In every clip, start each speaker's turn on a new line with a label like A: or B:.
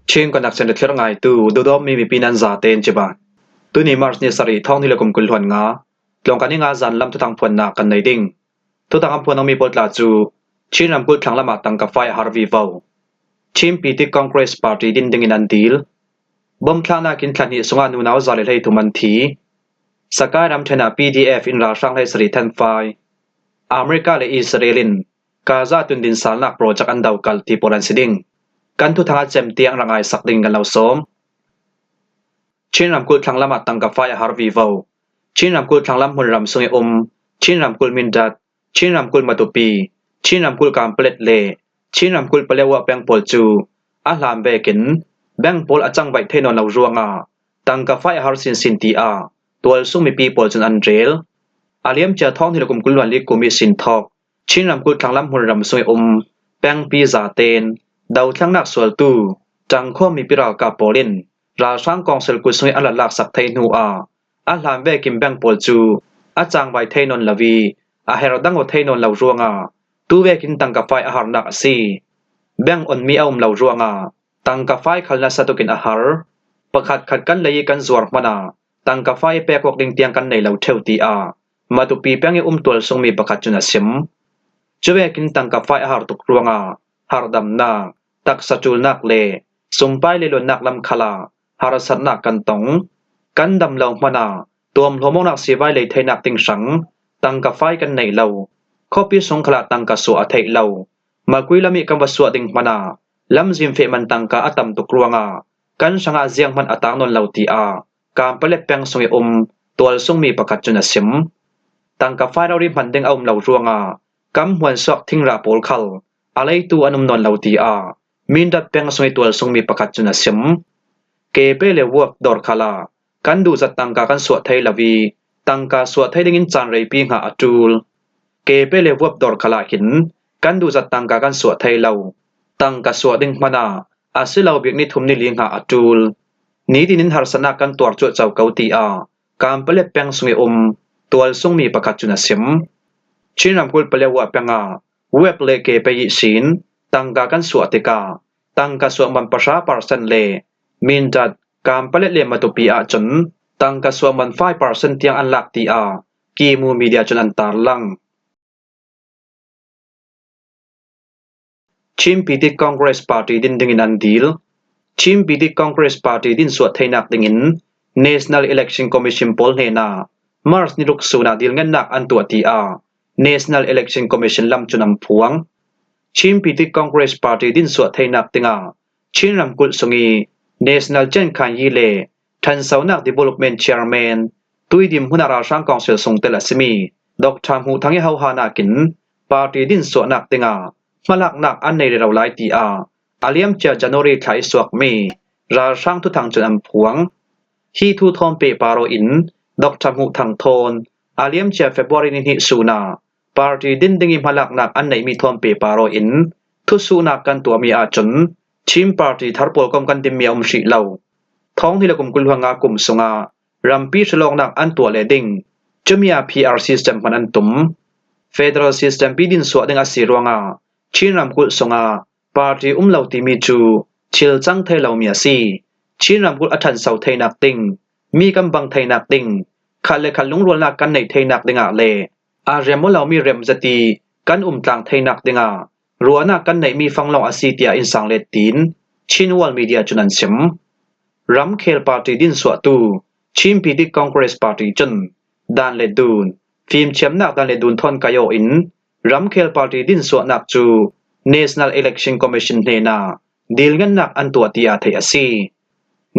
A: Ching konak sen thir ngai tu dodom mi pinan za ten cheba tu ni mars ni sari thong ni lekum kul hon nga tlong kani nga zan lam thang phon na kan nei ding tu tang phon mi potla chu chinam kul thang lama tang ka fai harvi vau chim pt congress party din ding in an deal bom thlana kin thlani sunga nu naw zale lei tu man thi sakai ram thena pdf in ra sang lai sari than fai america le israelin kaza tun din salnak project an daw kal ti poran siding kan thu thanga chem tiang rangai sakding kan lo som chinram kul thanglam atang ka fai harvi vau chinram kul thanglam hunram sungi chinram kul mindat chinram kul matupi chinram kul kamplet le chinram kul palewa peng pol chu a hlam bekin bang pol achang bai thenon lo ruanga tang ka fai har sin ti a tol sumi pi pol chun an rel aliam cha thong hilokum kulwan lik kumi sin thok chinram kul thanglam hunram sungi peng pi za ten dau thlang nak sual tu chang kho mi pira ka polin ra sang kong sel ku sui ala lak sak thai nu a hlam ve kim bang pol chu a chang bai thainon lawi a her dang o thainon lo ruanga tu ve kin tang ka fai a har nak si bang on mi aum lo ruanga tang ka fai khalna satukin a har pakhat khat kan lei kan zuar mana tang ka fai pe kok ding tiang kan nei lo theu ti a matupi pengi tol song mi pakhat chuna sim chuwe kin tang ka fai a har tuk ruanga har dam na tak satul nak le sumpai le lon nak lam khala harasat nak kan tong kan dam lo mana tom hlomong nak siwai le thai nak ting sang tang ka fai kan nei lo khopi song khala tang ka su a thai lo makui lami kam waswa ding mana lam jim fe man tang ka atam tuk ruanga kan sanga jiang man atang non lo ti a kam pale peng songi tol song mi pakhat chuna sim tang ka fai ri man ding lo ruanga kam hwan sok thing ra pol khal alei tu anum non lo ti a min dat peng soi tol song mi pakhat chuna sim ke pe le wok dor khala kan du zat tang ka kan suat thai lawi tang ka suat thai ding in chan rei pi nga atul ke pe le wok dor khala hin kan du zat tang ka kan suat thai lo tang ka suat ding mana asilo bik ni thum ni ling nga atul ni dinin harsana kan tor chu chau kau ti a kam pele peng soi tol song mi pakhat chuna sim chinam kul pele wa penga web le ke pe yi sin tangka kan suatika tangka suam man pasha parsan le min dat kam palet le matupi a chon tangka suam man 5% tiang an lak ti a ki mu media chon an tar lang chim pt congress party din ding in an deal chim pt congress party din suat thainak ding in national election commission pol ne na mars ni luk suna dil ngan nak an tu ti a national election commission lam chunam phuang chim pt congress party din suat thainak tinga chinram kul sungi national chen khan yi le than saunak development chairman tuidim hunara sang council sungtela simi dr hu thangi hau hana kin party din suat nak tinga malak nak an nei ro lai ti a aliam cha january thai suak me ra sang tu thang chunam phuang hi thu thom pe paro in dr hu thang thon aliam cha february ni hi suna party din dingi malak nak an nei mi thom pe paro in thu su nak kan tua mi a chun chim party tharpol kom kan dim mi shi lo thong hi lakum kul hanga kum sunga rampi shlong nak an tua le ding chumia pr system man an tum federal system pidin so ding asirwanga chinram kul sunga party lo ti mi chu chil chang thai lo mi asi chinram kul athan sau thai nak ting mi kam bang thai nak ting khal le khal lung rol nak kan nei thai nak dinga le a remo lo mi rem zati kan tlang thai nak dinga ruana kan nei mi fanglong asitia in sang le tin chinwal media chunan sim ram khel party din swa tu chim pt congress party chun dan le dun phim chem nak dan le dun thon kayo in ram khel party din swa nak chu national election commission ne na dil ngan nak an tu tia thai asi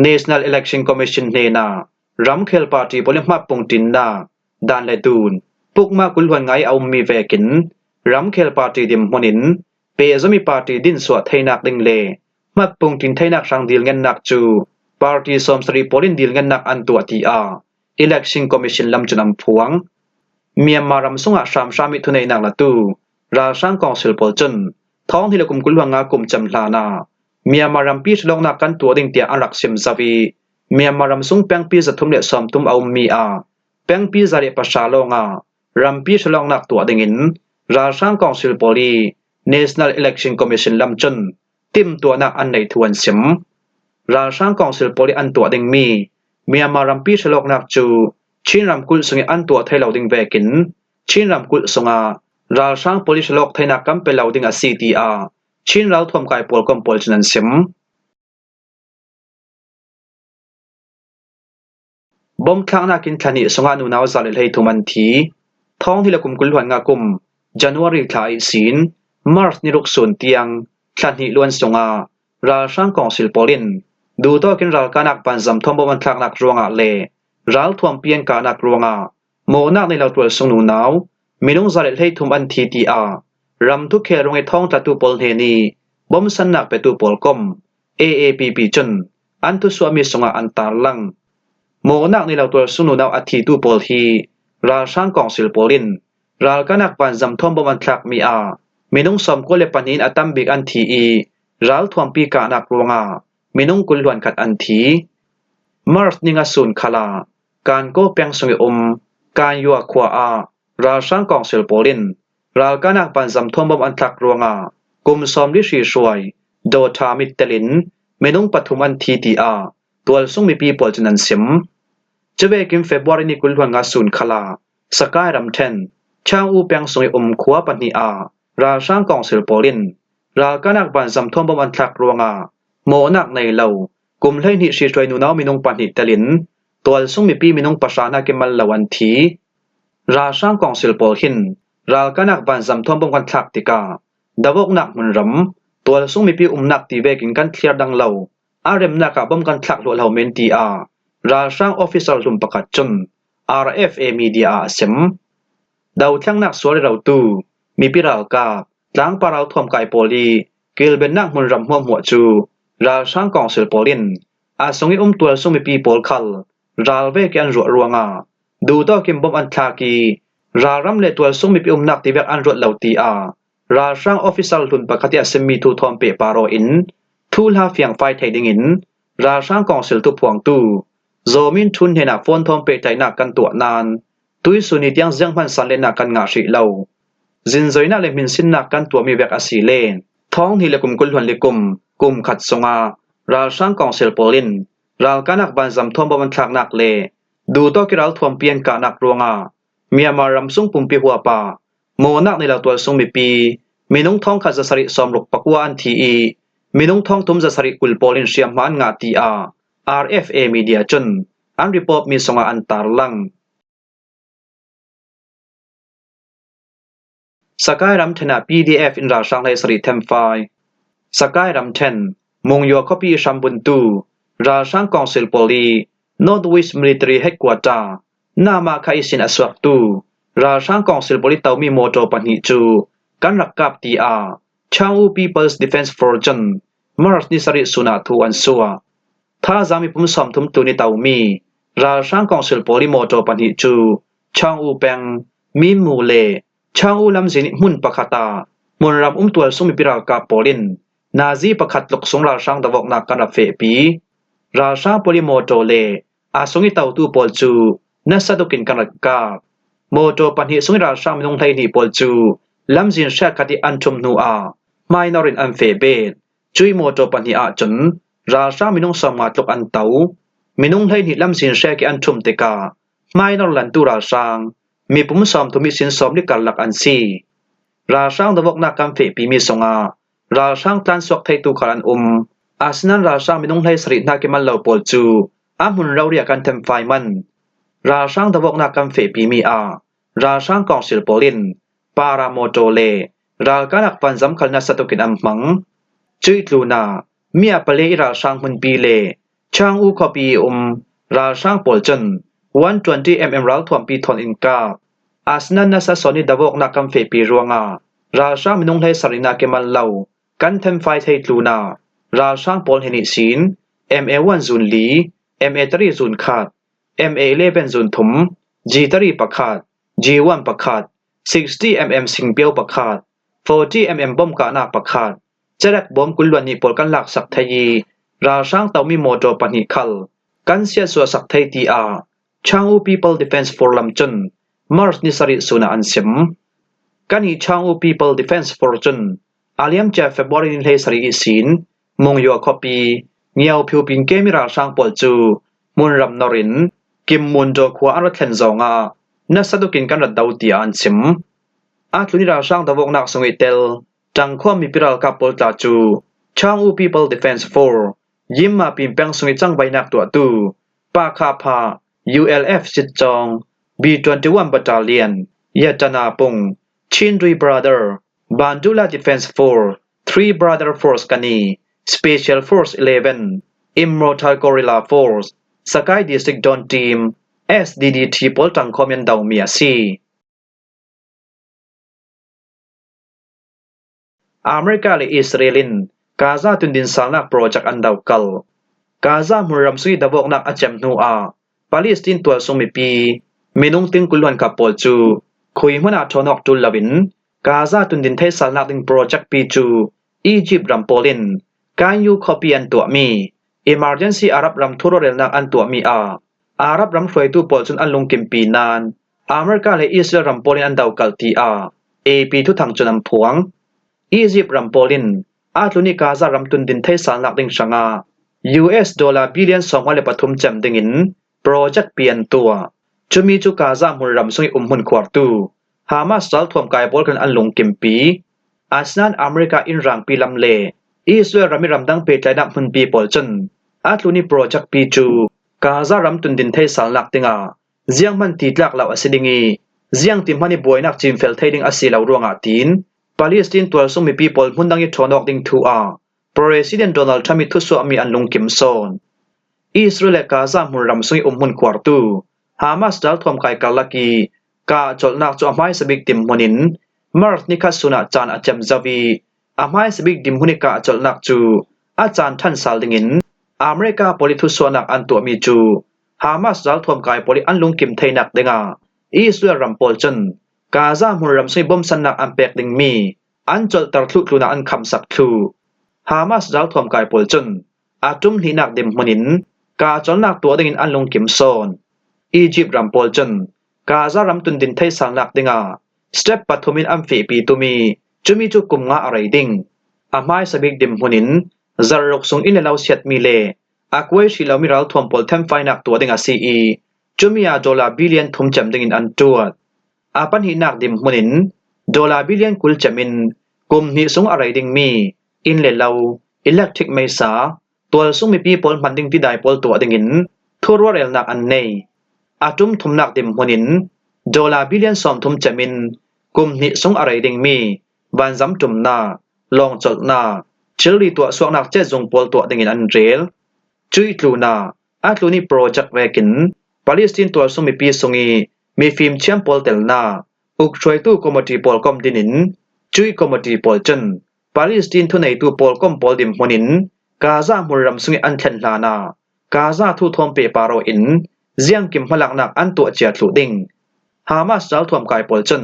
A: national election commission ne na ram khel party polim ma pungtin na dan le dun pukma kulwan ngai au mi vekin ram khel party dim honin pe zomi party din swa thainak ding le mat pungtin thainak sang dil ngan nak chu party somsri polin dil ngan nak an tu ati a election commission lam chunam phuang myanmar ram sunga sham mi thunei nak la tu ra sang council pol chun thong hilakum kulwanga kum chamla na myanmar ram pi shlong nak kan tu ding tia arak sim zawi myanmar ram sung peng pi zathum le som tum au mi a peng pi zare pasha longa rampi shlong nak tu dingin ra sang council poli national election commission lam chun tim tu nak an nei thuan sim ราช่างกองสิลโปลิอันตัวดิงมีเมียมารัมปีฉลอกนักจูชินรำกุลสงอันตัวไทยเหล่าดิงเวกินชินรำกุลสงาราช่างโปลิฉลอกไทยนักกัมเป็นเหล่าดิงซีทีอาชินเราทวมกายปวลกมปวลจนันซิมบอมครั้งนักกินทานิสงานูนาวซาเลลให้ทุมันทีท้องที่ละกุมกุลหวนงากุมจันวารีทายสินมาร์สนิรุกส่วนเตียงทานิล้วนสงาราช่างกองสิลโปลินดูต่อกินรัลกานักปันจำทอมบมันทักนักรวงอาเลรัลทวมเปียนกานักรวงอาโมนักในเหล่าตัวสงนูนาวมีน้องซาเลลให้ทุมันทีทีอารำทุกเครงไอท้องตะตูปอลเฮนีบอมสันนักเปตูปอลกอม AAPP จนอันทุสวามีสงาอันตาลังโมนักในเหล่าตัวสงนูนาวอธิตูปอลฮีราช่างกองสิลโปลินรัลกานักปันจำทอมบมันทักมีน้องสมกุเลปันินอัตัมบิกอันทีรัลทวมปีกานักรวงอามีน้องกุลหวนขัดอันทีมาร์สนิงาสุนคลาการโกเปียงสงการยัวขวาราช่างกองสิลโปลินรัลกานักปันจำทอมบมันทักรวงอากุมสมลิชีช่วยโดทามิตเตลินมีน้องปฐุมอันทีทีอาตัวสงมีปีปอลจนันซิมจะเวกิมเฟบรุนิกุลหวนงาสุนคลาสกายรัมเทนช่างอูเปียงสงขวาปันีอาราช่างกองสิลโปลินรัลกานักปันจำทอมบมันทักรวงอาโมนักในเหล่ากุมเลยนิชีช่วยนูนาวมีน้องปันิตเตลินตัวสงมีปีมีน้องประชานาเกมัลละวันทีราช่างกองสิลโปลินรัลกานักปันจำทอมบมันทักติกาดาวกนักมันรำตัวสงมีปีนักตีเวกินกันเคลียร์ดังเหล่าอารมนักบ่มกันทักหลวเหล่าเมนตีอาราช่างออฟฟิศอลลุมประกาศจน RFA มีเดียเซมดาวทั้งนักสวรเราตูมีปีรัลกาล้างปาราทวมกายโปลีกิลเป็นนักมันรำหัวหัวจูราช่างกองสิลโปลินอาสงตัวสงมีปีโปลคัลราลเวกันรัวรัวงาดูต่อกิมบ่มอันทักีรารำเลตัวสงมีปีนักตีเวกอันรัวเหล่าตีอาราช่างออฟฟิศอลลุมประกาศเซมีทูทอมเปปาโรอินทูลาเฟียงไฟไทยดิงินราช่างกองสิลตุพวงตูโซมินทุนเฮนักฟอนทอมเปไทยนักกันตัวนานตุยสุนิตยังเสียงพันสันเลนักกันงาชิเหล่าจินโซยนักเลมินสินนักกันตัวมีเวกอาศิเลนท้องที่เลกุมกุลหวนเลกุมขัดสงาราช่างกองสิลโปลินรัลกานักบันจำทอมบมันทักนักเลดูต่อกิรัลทวมเปียนกานักรวงอาเมียมารำซุงปุ่มปีหัวป่าโมนักในเหล่าตัวซุงมีปีมีน้องท้องขัดจะสริสอมลุกปักวานทีมีน้องท้องทุมจะสริกุลโปลินเชียมมันงาตีอา RFA มีเดียจนอันรีพอร์ตมีสงาอันตาลังสกายรัมเทนา PDF อินราช่างในสริเทมไฟสกายรัมเทนมงยัวคอปีชัมบุนตูราช่างกองสิลโปลีนอร์ทเวสต์มิลิเตอรี่เฮดควอเตอร์นามาคาอิสินอสวักตูราช่างกองสิลโปลีเตามีโมโตปันหิจูกันรักกับตีอาชาว People's Defense Force มาร์สนิสริสุนาทูอันซัวถ้าจามีปุ่มสอมทุมตูนิเตามีราช่างกองสิลโปลีโมโตปันหิจูชาวเปงมีมูเลชาวลำสินมุนปะคตามุนรับตัวสมิปิรากาโปลินนาซีปะคัดลกสงราช่างดาวกนักกันรับเฟปีราชาโปลิโมโตเลอาสงิเตาตูปอลจูนัสตุกินกันรักกาโมโตปันหิสงิราช่างมินงไทยนีปอลจูลำสินแชกคดีอันชุมนัวไมนอรินอันเฟเบตจุยโมโตปันหิอาจนราชามินงสมาตลกอันเตามินงไทยนีลำสินแชกอันชุมเตกาไมนอรันตูราช่างมีปุ่มสอมทุมิสินสอมลิการลักอันซีราช่างดวกนักกันเฟปีมีสงาราช่างตันสวกไทยตูคารันอาสนันราช่างมินงไทยสรินาเกมันเหล่าปอลจูอามุนเราเรียกันเต็มไฟมันราช่างดวกนักกันเฟปีมีราช่างกองสิลโปลินปาราโมโตเลราลกานักปันจำคัลนัสตุกินอัมมังจุยลูนามีอาเปเลราช่างมุนปีเลช่างอูคอปีราช่างปอลจน120 mm รัลทวมปีทอนอินกาอาสนันนัสสอนิดาวกนักกัมเฟปีรวงาราชามินุงไทยสรินาเกมันเหล่ากันเทมไฟไทยลูนาราชาปอลเฮนิสิน MA1 ซุนลี MA3 ซุนขาด MA11 ซุนทุม G3 ประขาด G1 ประขาด60 mm สิงเปียวประขาด40 mm บอมกานาประขาดจะแรกบอมกุลวันนี้ปอลกันหลักสักไทยราชาเตามีโมโตปนิคัลกันเสียสัวสักไทยตีอาชาว People Defense Forum จนมาร์สนิสริสุนาอันซิมกันฮีชาว People Defense Forum จนอาเลียมเจฟเฟบรินินเฮสริอิสินมงยัวคอปี เงียวผิวปิงเกมิราช่างปอลจูมุนรำนรินกิมมุนโจคัวอันรัดเทนจงานัสดุกินกันรัดดาวตีอันซิมอาทุนิราช่างตะวกนักสงอิเตลจังความมีปิรัลกับปอลตาจูช่างอู People Defense Force ยิมมาปิมแปงสงอิจังใบนักตัวตูปาคาพา ULF จิตจอง B21 Battalion ยะจนาปงชินรีบราเดอร์บานดูลา Defense Force 3 Brother Force กานี Special Force 11 Immortal Gorilla Force Sakai District Dawn Team SDDT ปอลจังคอมยันดาวเมียซีอเมริกาและอิสราเอลกาซาตุนดินสานักโปรเจกต์อันดาวกัลกาซามุรัมซุยดาวกนักอาเจมนูอาปาเลสไตน์ตัวสมิปีเมนุงติงกุลวันกับปอลจูคุยหัวหน้าทอนอกตุลลาวินกาซาตุนดินเทสานักดิงโปรเจกต์ปีจูอียิปต์รัมโปลินการยูคอปีอันตัวมี Emergency อาหรับรัมทุรเรลนักอันตัวมีอาหรับรัมฟวยตูปอลจุนอันลงกิมปีนานอเมริกาและอิสราเอลรัมโปลินอันดาวกัลตีเอปีทุทางจุนัมพวงอียิปต์รัมโปลินอาตุนิกาซารัมตุนดินเทสานักดิงชงา US ดอลลาร์บิลเลียน2วันเลปทุมจำดิงินโปรเจกต์เปลี่ยนตัวจุมีจุกาซามุนรัมซุยมุนควาร์ตูฮามาสจัลทวมกายบอลกันอันลงกิมปีอาสนานอเมริกาอินรังปีลำเลอิสราเอลรัมิรัมดังเปใจนักมุนปีปอลจันอาตุนิโปรเจกต์ปีจูกาซารัมตุนดินเทสานักดิงเจียงมันติดลักเหล่าอสิดิงีเจียงติมฮันบวยนักจิมเฟลเทดิงอสิเหล่ารวงอาตินปาเลสไตน์ตัวสมิปีปอลมุนดังยิทอนอกดิงทูPresident Donald Trump ทุสวามีอันลงกิมซอนอิสราเอลกาซามุนรัมซุยมุนควาร์ตูฮามาสดัลทวมไกกาลักีกาจอลนักจูอามายสบิกติมมุนินมาร์ทนิคัสสุนาจานอาจัมซาวีอามายสบิกดิมมุนิกาจอลนักจูอาจารย์ท่านซาลดิงินอเมริกาปลิทุสวนักอันตัวมีจูฮามาสดัลทวมไกปลิอันลงกิมเทนักเดงาอิสราเอลรัมโปลจันกาซามุนรัมซุยบอมสันนักอันเปกดิงมีอันจอลตรทุกลุนาอันคำสับทูฮามาสดัลทวมกายปอลจุนอาจุมหินักดิมมุนินกาจอลนักตัวดิงินอันลงกิมซอนอียิปต์รัมปอลจุนกาซารัมตุนดินเทสานักดิงาสเต็ปปัทุมินอัมฟีปีตุมีจุมีจุกุมงาอะไรดิงอามายสบิกดิมมุนินซารกซุงอินเลาเซียดมีเลอักเวชิลามิรัลทวมปอลเทมไฟนักตัวดิงาซีอีจุมีอาดอลลาร์บิลเลียนทุมจำดิงินอันตัวอาปันหินักดิมมุนินดอลลาร์บิลเลียนกุลจามินกุมหิซุงอะไรดิงมีอินเลลาอิเล็กทริกไม่สาตัวซุ่มมีปีปอลมันดิงที่ได้ปอลตัวดิงินทัวร์เรลนักอันเนยอาจุมทุมนักดิมมุนินดอลลาร์บิลเลียนสอมทุมจามินกุมหิซุงอะไรดิงมีบันซัมจุมนาลองจดนาเชลลีตัวสวกนักเจจงปอลตัวดิงินอันเรลจุยตลูนาอาตลูนีโปรเจกต์เวกินปาเลสไตน์ตัวซุ่มมีปีซุงีมีฟิล์มเชียมปอลเตลนาอุกช่วยตู้คอมมดีปอลคอมดินินจุยคอมมดีปอลจันปาเลสไตน์ทุนในตัวปอลคอมปอลดิมมุนินกาซามุรัมซุงอันเทนลานากาซาทุทอมเปปาโรอินเจียงกิมพลักนักอันตัวเจียตลุดิงฮามาสจัลทวมกายปอลจัน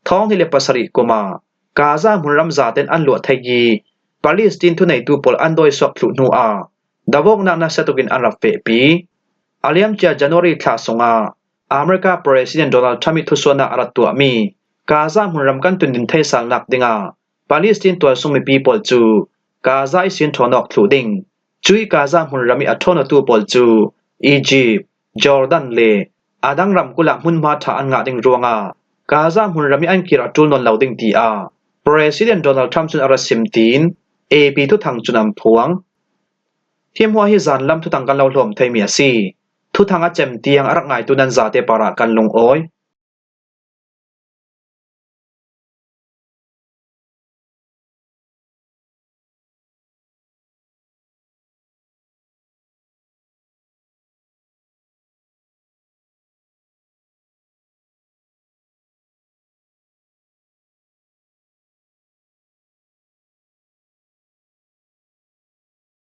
A: ท้องที่เลปัสริกุมากาซามุรัมซาเตนอันลวดไทยีปาเลสไตน์ทุนในตัวปอลอันโดยสวกลุนัวดาวกนักนักเซตุกินอันรับเปปีอาเลียมเจียจันวารีทาสงอเมริกา President Donald Trump ทุสวนักอรัตตัวมีกาซามุรัมกันตุนดินเทสัลนักดิงปาเลสไตน์ตัวซุ่มมีปีปอลจูกาซาอิสินทอนอกทุดิงจุยกาซามุนรามีอัทอนตัวปอลจูอียิปต์จอร์แดนเลอาดังรัมกุลักมุนมาทาอันงาดิงรัวงากาซามุนรามีอันกิรัตุลนนเหลาดิงตีPresident Donald Trump จุนอารัสซิมตีนเอปีทุทางจุนำพวงเทียมหัวฮิซานลำทุทางกันเหลาหลอมไทยเมียซีทุทางอาเจมเตียงอารักไงตุนันซาเตปารากันลงอ้อย